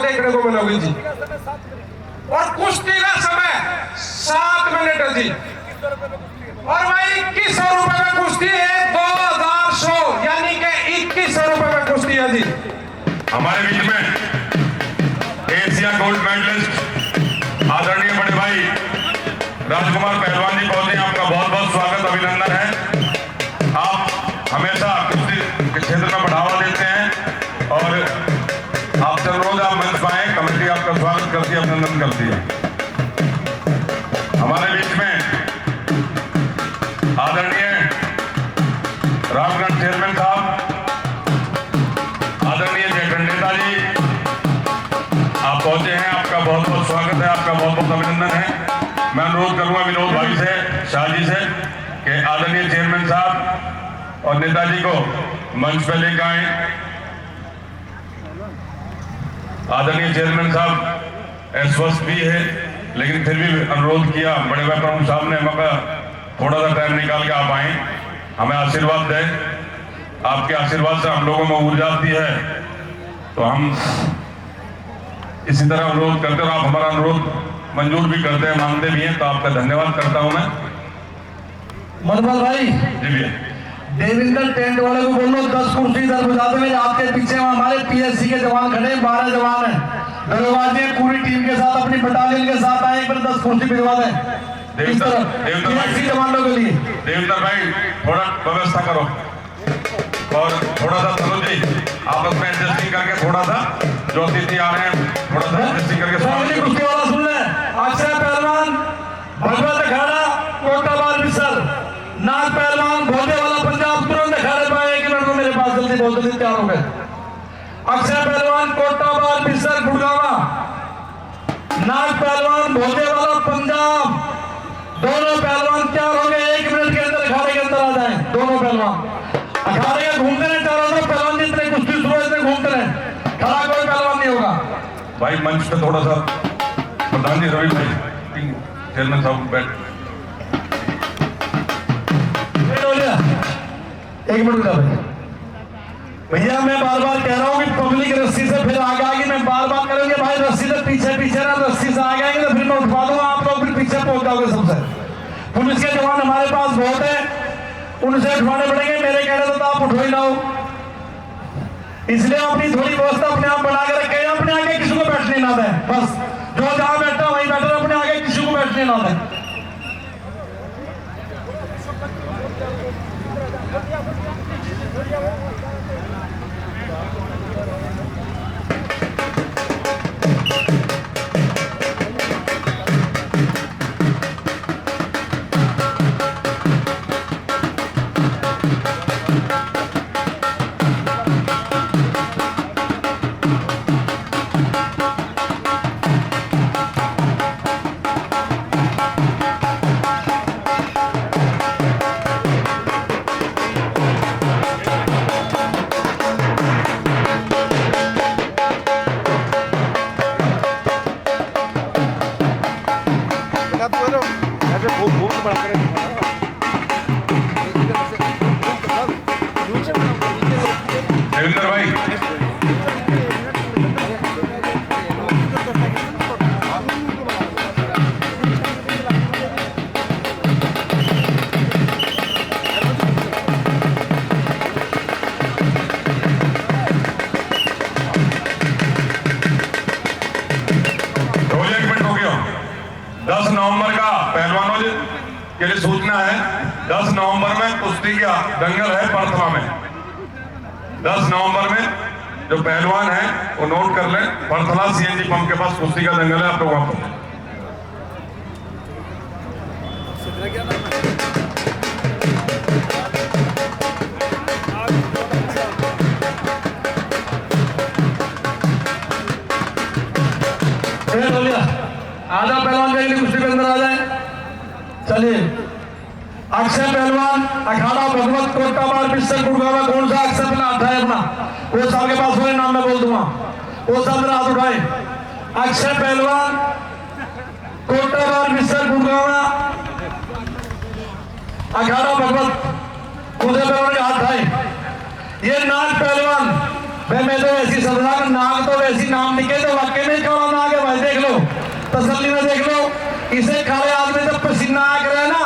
देखने को मिलोगी जी। और कुश्ती का समय 7 मिनट है जी। और भाई 2100 रुपए में कुश्ती है, 2100 यानी कि 2100 रुपए में कुश्ती है जी। हमारे बीच में एशिया गोल्ड मेडलिस्ट आदरणीय बड़े भाई राजकुमार पहलवान जी पहुंचे। आपका बहुत बहुत स्वागत, अभिनंदन है। आप हमेशा कुश्ती के क्षेत्र में बढ़ावा देते हैं और आपसे अनुरोध आप मंच पाए, कमेटी आपका स्वागत करती है, अभिनंदन करती है। हमारे बीच में आदरणीय रामगढ़ चेयरमैन साहब, आदरणीय जयखंडेता जी आप पहुंचे हैं। आपका बहुत बहुत स्वागत है, आपका बहुत बहुत अभिनंदन है। मैं अनुरोध करूंगा विनोद भाई से, शाह जी से कि आदरणीय चेयरमैन साहब और नेताजी को मंच पर लेकर आए। आदरणीय चेयरमैन साहब अस्वस्थ भी है, लेकिन फिर भी अनुरोध किया बड़े भाई प्रमुख साहब ने, मौका थोड़ा सा टाइम निकाल के आप आए, हमें आशीर्वाद दें। आपके आशीर्वाद से हम लोगों में ऊर्जा आती है, तो हम इसी तरह अनुरोध करते हैं। आप हमारा अनुरोध मंजूर भी करते हैं, मानते भी हैं, तो आपका धन्यवाद करता हूं मैं। मनोहर भाई जी भैया, देविंदर टेंट वाले को बोलो 10 कुर्सी इधर बुझा दे। आपके पीछे हमारे पीएससी के जवान खड़े हैं, 12 जवान हैं, दरोगाजी पूरी टीम के साथ, अपनी बटालियन के साथ आए, एक बार 10 कुर्सी भिजवा दें जवानों के लिए। देविंदर भाई थोड़ा व्यवस्था करो और थोड़ा सा तनुज जी आपस में एडजस्टिंग करके, थोड़ा सा जो अतिथि आ रहे हैं थोड़ा सा एडजस्टिंग करके कुश्ती वाला सुन ले। अक्षय पहलवान भगवत अखाड़ा कोटाबार बिसर, नाग पहलवान भोले वाला पंजाब तुरंत अखाड़े पाए। 1 मिनट में मेरे पास जल्दी बहुत जल्दी तैयार हो गए। अक्षय पहलवान कोटाबार बिसर गुड़गावा, नाग पहलवान भोले वाला पंजाब, दोनों पहलवान तैयार हो गए। 1 मिनट के अंदर अखाड़े के अंदर आ जाए। दोनों पहलवान अखाड़े के घूमते रहे, चारों पहलवान जितने कुश्ती शुरू इतने घूमते रहे, खड़ा कोई पहलवान नहीं होगा। भाई मंच पे थोड़ा सा प्रधान जी, रवि भाई, चेयरमैन साहब बैठ। 1 मिनट का भैया, मैं बार बार कह रहा हूँ कि पब्लिक रस्सी से फिर आगे आगे, मैं बार बार करूंगी भाई रस्सी से पीछे पीछे ना, रस्सी से आगे आएंगे तो फिर मैं उठवा दूंगा, आप लोग फिर पीछे पहुंच जाओगे सबसे। पुलिस के जवान हमारे पास बहुत है, उनसे उठवाने पड़ेंगे, मेरे कहने से तो आप उठो ही ना हो। इसलिए अपनी थोड़ी व्यवस्था अपने आप बना के रखें, अपने आगे किसी को बैठने ना दें। बस जो जहां बैठा वहीं बैठे, अपने आगे किसी को बैठने ना दें। देविंदर भाई के लिए सूचना है, 10 नवंबर में कुश्ती का दंगल है पर्थला में। 10 नवंबर में जो पहलवान है वो नोट कर लें, पर्थला सीएनजी पंप के पास कुश्ती का दंगल है, आप लोग वहां पर। आधा पहलवान के लिए कुश्ती के अंदर आ जाए। चलिए, अक्षय पहलवान अखाड़ा भगवत कोटाबार बिस्तर गुड़गावा, कौन सा अक्षय पहला हाथ है अपना, वो साहब के पास हुए नाम मैं बोल दूंगा, वो सब मेरा हाथ उठाए। अक्षय पहलवान कोटाबार बिस्तर गुड़गावा अखाड़ा भगवत, मुझे पहलवान के हाथ उठाए। ये नाग पहलवान भाई मैं तो ऐसी सजा नाग तो वैसी नाम दिखे तो वाकई में काला नाग है भाई, देख लो तसल्ली में देख लो। इसे काले आदमी जब पसीना आ कर है ना,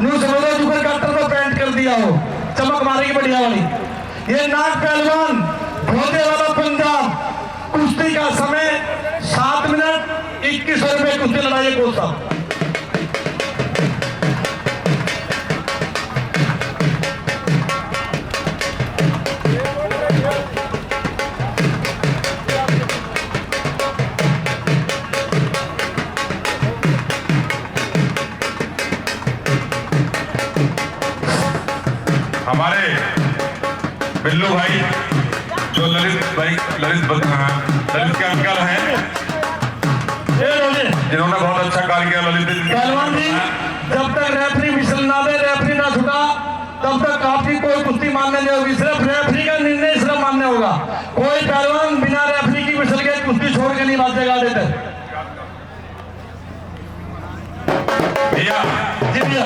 न्यू समझो जुगर कट्टर को पेंट कर दिया हो, चमक मारेगी बढ़िया वाली। ये नाग पहलवान भोदे वाला पंजाब, कुश्ती का समय 7 मिनट 2100 रुपए कुश्ती लड़ाई है कोच साहब। हमारे बिल्लू भाई जो ललित के अंकल हैं, जिन्होंने बहुत अच्छा कार्य किया। ललित पहलवान जी, जब तक रेफरी विसल ना दे, रेफरी ना छुटा, तब तक आपकी कोई कुश्ती मान्य नहीं होगी। सिर्फ रेफरी का निर्णय सिर्फ मान्य होगा। कोई पहलवान बिना रेफरी की विसल के कुश्ती छोड़ के नहीं भागेगा। देते भैया जी भैया,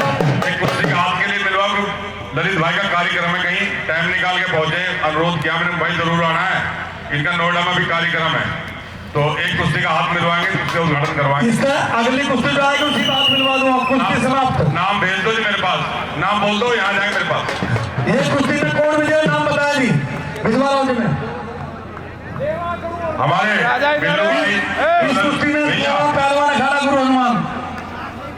एक कुश्ती का हाथ के लिए मिलवा। ललित भाई का कार्यक्रम है, कहीं टाइम निकाल के पहुंचे। अनुरोध किया मैंने, भाई जरूर आना है, इनका नोएडा में भी कार्यक्रम है, तो एक कुश्ती का हाथ मिलवाएंगे, उससे उद्घाटन करवाएंगे। इसका अगली कुश्ती जो आएगी उसी बात मिलवा दूं आपको। कुश्ती समाप्त। नाम भेज दो जी मेरे पास, नाम बोल दो, यहाँ जाए मेरे पास। ये कुश्ती में कौन विजय नाम बताया जी, भिजवा रहा हूँ जी मैं। हमारे बिल्लू भाई इस कुश्ती में पहलवान अखाड़ा गुरु हनुमान।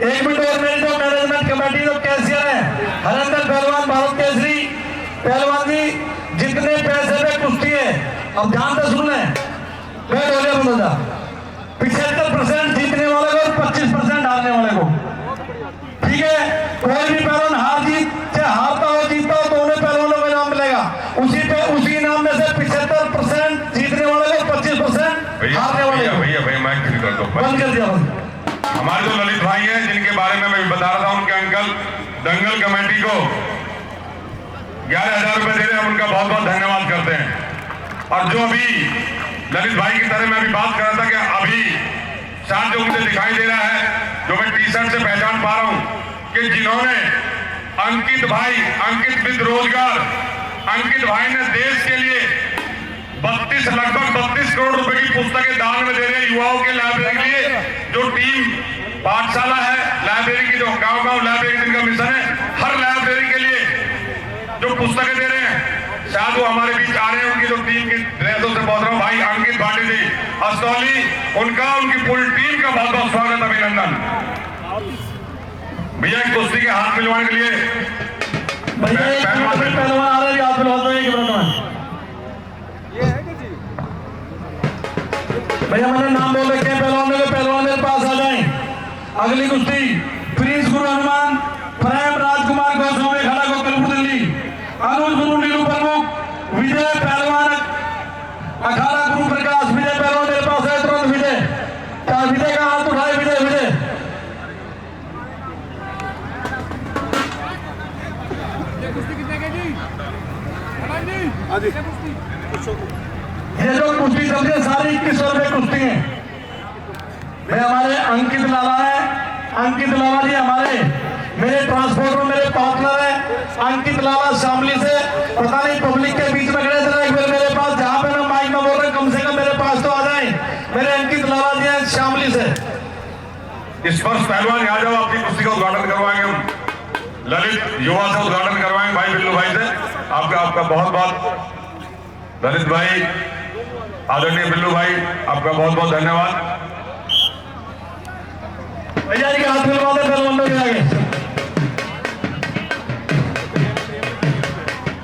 1 मिनट और मेरी जो मैनेजमेंट कमेटी जो कैशियर है हरिंदर पहलवान भारत केसरी पहलवान जी, जितने पैसे पे कुश्ती है, अब ध्यान से सुन लें, मैं बोले बोला 75% जीतने वाले को और 25% हारने वाले को, ठीक है। कोई भी पहलवान हार जीत चाहे हारता हो जीतता हो, दोनों पहलवानों को इनाम मिलेगा। उसी इनाम में से 75% जीतने वाले को, 25% हारने वाले को। भैया मैं क्लियर कर दो, बंद कर दिया। हमारे जो ललित भाई हैं, जिनके बारे में मैं बता रहा था, उनके अंकल दंगल कमेटी को 11,000 रुपए दे रहे हैं, हम उनका बहुत बहुत धन्यवाद करते हैं। और जो अभी ललित भाई की तरह मैं अभी बात कर रहा था कि अभी शायद जो मुझे दिखाई दे रहा है, जो मैं टी शर्ट से पहचान पा रहा हूं, कि जिन्होंने अंकित भाई, अंकित विद रोजगार, अंकित भाई ने देश के लिए लगभग 32 करोड़ रुपए की पुस्तकें दान में दे रहे हैं युवाओं के लाइब्रेरी के लिए। जो टीम पाठशाला है लाइब्रेरी की, जो गांव-गांव लाइब्रेरी जिनका मिशन है, हर लाइब्रेरी के लिए जो पुस्तकें दे रहे हैं, शायद वो हमारे बीच आ रहे हैं। उनकी जो टीम की ड्रेसों से पहुंच रहा हूँ, भाई अंकित भाटी जी अस्तौली, उनका उनकी पूरी टीम का बहुत बहुत स्वागत, अभिनंदन। भैया कुश्ती के हाथ मिलवाने के लिए पहलवान आ रहे हैं, हाथ मिलवाते हैं। भैया मैंने नाम बोल रखे हैं पहलवान मेरे पास आ जाएं। अगली कुश्ती प्रिंस गुरु हनुमान, प्रेम राजकुमार गोस्वामी खड़ा को कलपुर दिल्ली, अनुज गुरु नीलू प्रमुख, विजय पहलवान अखाड़ा गुरु प्रकाश। विजय पहलवान मेरे पास है, तुरंत विजय का हाथ उठाए। विजय ये जो कुश्ती चल रही है सारी 2100 रुपए कुश्ती है। मैं हमारे अंकित लाला है, अंकित लाला जी हमारे मेरे ट्रांसपोर्ट में मेरे पार्टनर है। अंकित लाला शामली से, पता नहीं पब्लिक के बीच में खड़े थे, एक बार मेरे पास, जहाँ पे मैं माइक में बोल रहा हूँ, कम से कम मेरे पास तो आ जाए। मेरे अंकित लाला जी हैं शामली से। स्पर्श पहलवान आ जाओ, आपकी कुश्ती का उद्घाटन करवाएंगे हम, ललित युवा से उद्घाटन करवाएंगे भाई बिल्लू भाई से। आपका बहुत बहुत ललित भाई, आदरणीय बिल्लू भाई, आपका बहुत बहुत धन्यवाद। भैया जी के हाथ मिलवा दे पहलवानों के आगे।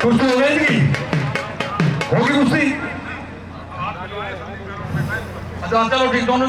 कुश्ती हो गई थी, होगी कुश्ती। अच्छा चलो ठीक, दोनों